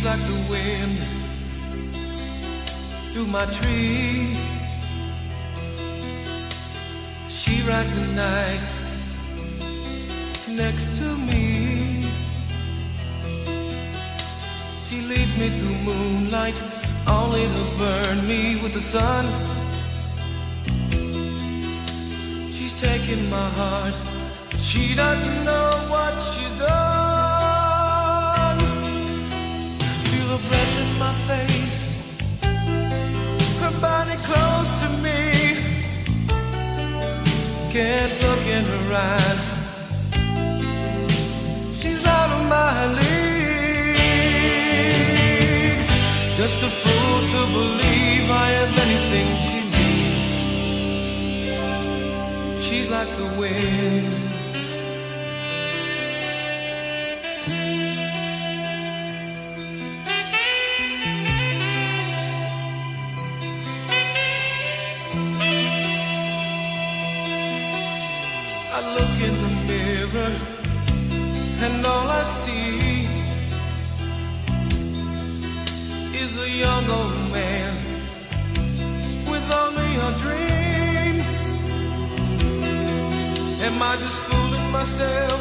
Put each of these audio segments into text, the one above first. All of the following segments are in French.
She's like the wind through my tree. She rides the night next to me. She leads me through moonlight, only to burn me with the sun. She's taking my heart, but she doesn't know what she's done. Feel her breath in my face, her body close to me. Can't look in her eyes, she's out of my league. Just a fool to believe I have anything she needs. She's like the wind. I look in the mirror and all I see is a young old man with only a dream. Am I just fooling myself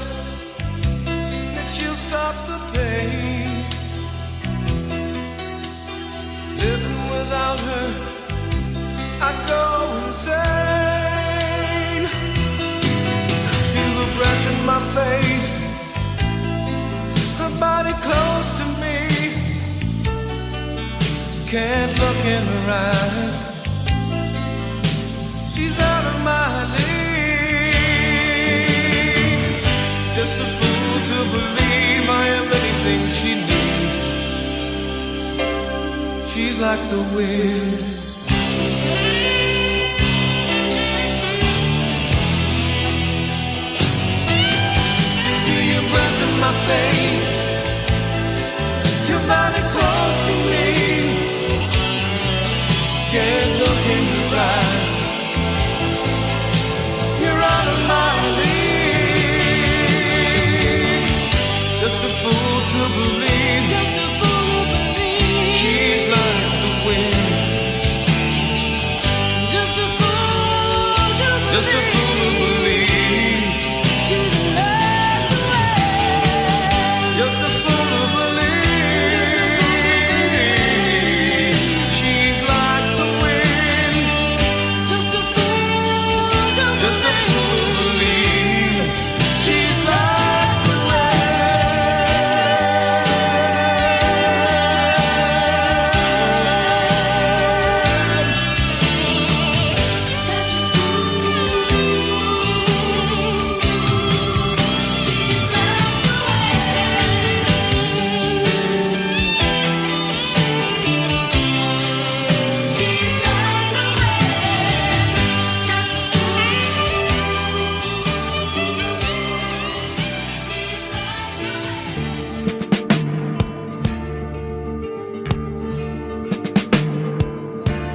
that she'll stop the pain? Living without her, I go insane. Feel the breath in my face, her body close to me. Can't look in her eyes, she's out of my league. Just a fool to believe I am anything she needs. She's like the wind. Feel your breath in my face, your body close to me. Can't look in your eyes, you're out of my league. Just a fool to believe, just a fool to believe. She's like the wind. Just a fool to believe, just a fool to believe. She's like the wind. Just a fool to believe. She's like the wind. Just a fool to believe. She's like the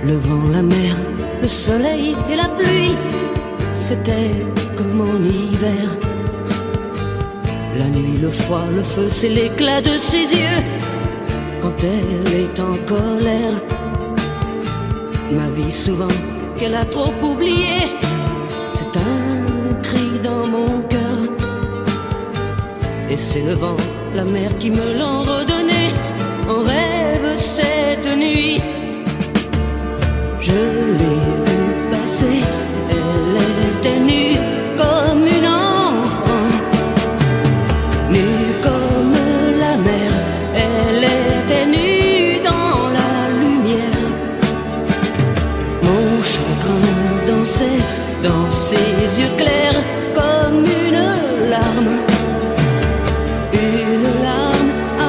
Le vent, la mer, le soleil et la pluie, c'était comme en hiver. La nuit, le froid, le feu, c'est l'éclat de ses yeux quand elle est en colère. Ma vie souvent qu'elle a trop oublié, c'est un cri dans mon cœur. Et c'est le vent, la mer qui me l'ont redonné en rêve cette nuit. Je l'ai vue passer, elle était nue comme une enfant, nue comme la mer, elle était nue dans la lumière. Mon chagrin dansait dans ses yeux clairs comme une larme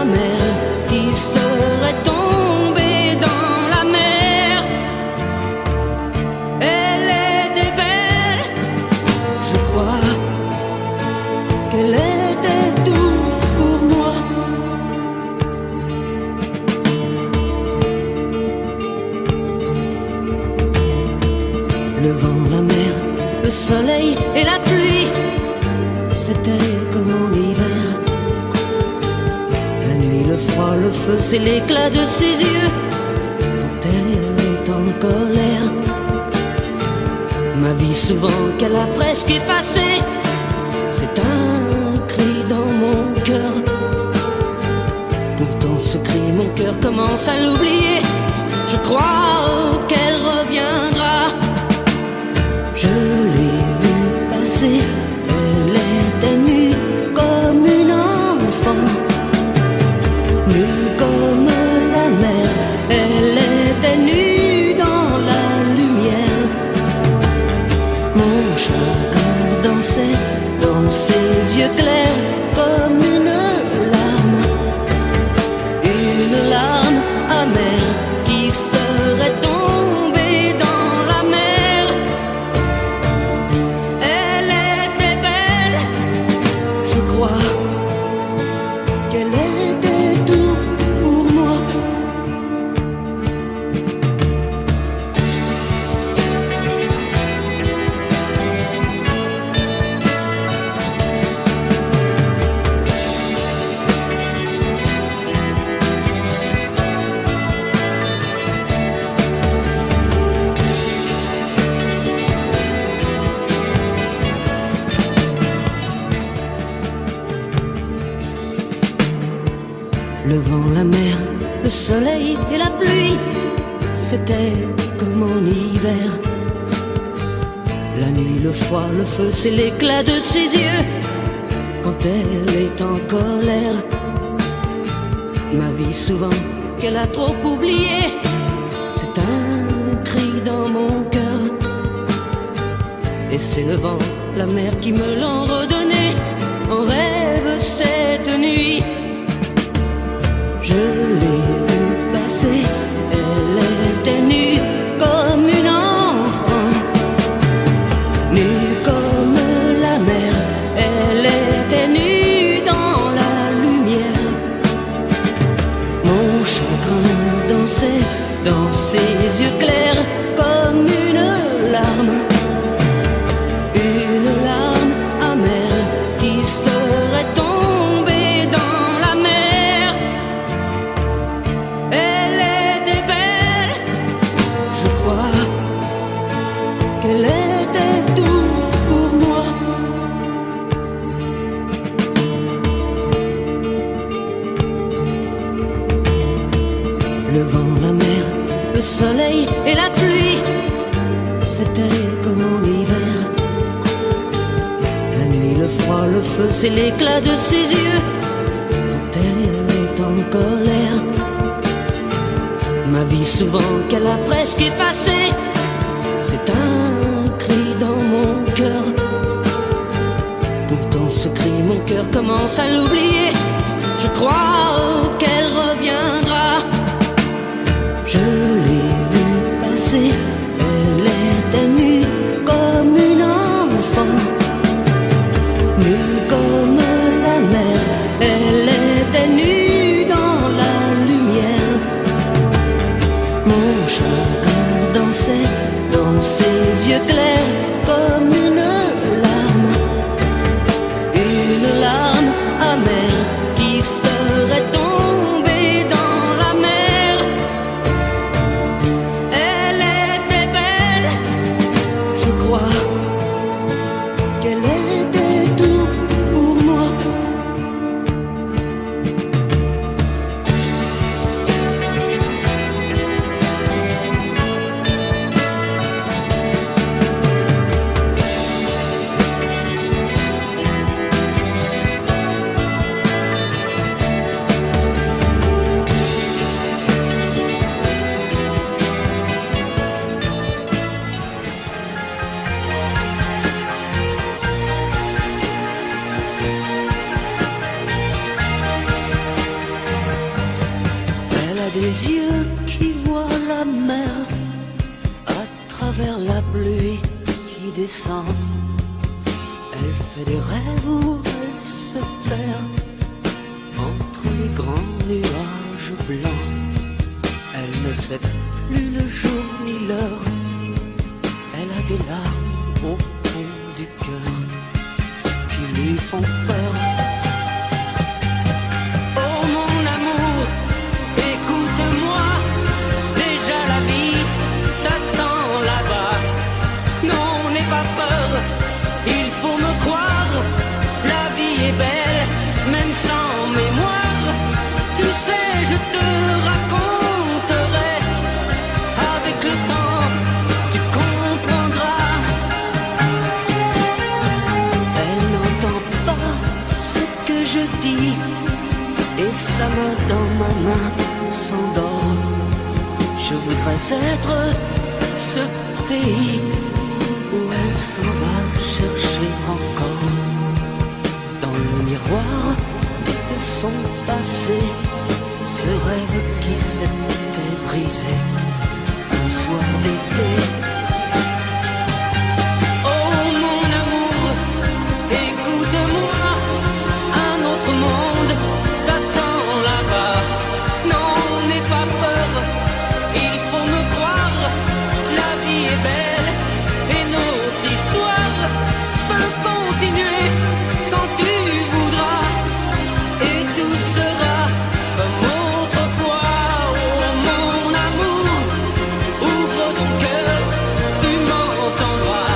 amère qui serait tombée dans la mer. Elle était belle, je crois qu'elle était tout pour moi. Le vent, la mer, le soleil et la pluie, c'était comme en hiver. La nuit, le froid, le feu, c'est l'éclat de ses yeux quand elle est en colère. Ma vie souvent qu'elle a presque effacée, c'est un cri dans mon cœur. Pourtant ce cri, mon cœur commence à l'oublier. Je crois qu'elle reviendra. Je l'ai vue passer, elle était nue comme une enfant, nue comme la mer. Elle était nue dans la lumière. Mon chagrin dansait dans ses yeux clairs comme une larme amère qui serait tombée dans la mer. Elle était belle, je crois qu'elle était tout pour moi. Le vent, la mer, le soleil et la pluie, c'était comme en hiver. La nuit, le froid, le feu, c'est l'éclat de ses yeux quand elle est en colère. Ma vie souvent qu'elle a trop oublié, c'est un cri dans mon cœur. Et c'est le vent, la mer qui me l'ont redonné en rêve cette nuit. Je l'ai vue passer, elle était nue comme une enfant, nue comme la mer. Elle était nue dans la lumière. Mon chagrin dansait dans ses yeux clairs comme une larme amère qui serait tombée dans la mer. Elle était belle, je crois qu'elle était tout pour moi. Le vent, la mer, le soleil et la pluie, c'était comme en hiver. La nuit, le froid, le feu, c'est l'éclat de ses yeux quand elle est en colère. Ma vie souvent qu'elle a presque effacée, c'est un cri dans mon cœur. Pourtant ce cri, mon cœur commence à l'oublier. Je crois qu'elle reviendra. Je l'ai vue passer, elle était nue comme une enfant, nue comme la mer. Elle était nue dans la lumière. Mon chagrin dansait dans ses yeux clairs comme une larme amère qui serait tombée dans la mer. Elle était belle, je crois qu'elle était tout pour moi. Des yeux qui voient la mer à travers la pluie qui descend. Elle fait des rêves où elle se perd entre les grands nuages blancs. Elle ne sait plus le jour ni l'heure. Elle a des larmes au fond du cœur qui lui font peur. Oh mon amour, voudrais être ce pays où elle s'en va chercher encore dans le miroir de son passé ce rêve qui s'était brisé un soir d'été. Oh mon amour, écoute-moi, un autre monde t'attend là-bas. Non, n'aie pas peur, il faut me croire, la vie est belle et notre histoire peut continuer quand tu voudras et tout sera comme autrefois. Oh mon amour, ouvre ton cœur, tu m'entendras.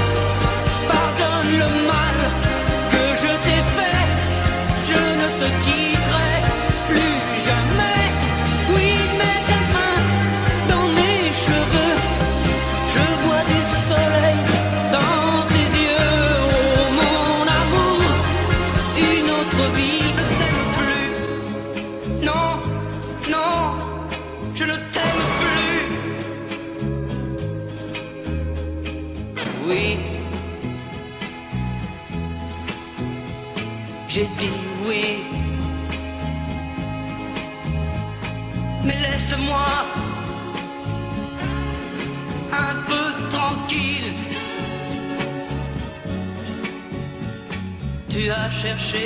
Pardonne le mal que je t'ai fait, je ne te quitterai plus jamais. Oui, mets tes mains dans mes cheveux, je vois du soleil dans tes yeux. Oh mon amour, une autre vie, je ne t'aime plus. Non, non, je ne t'aime plus. Oui, j'ai dit oui, mais laisse-moi un peu tranquille. Tu as cherché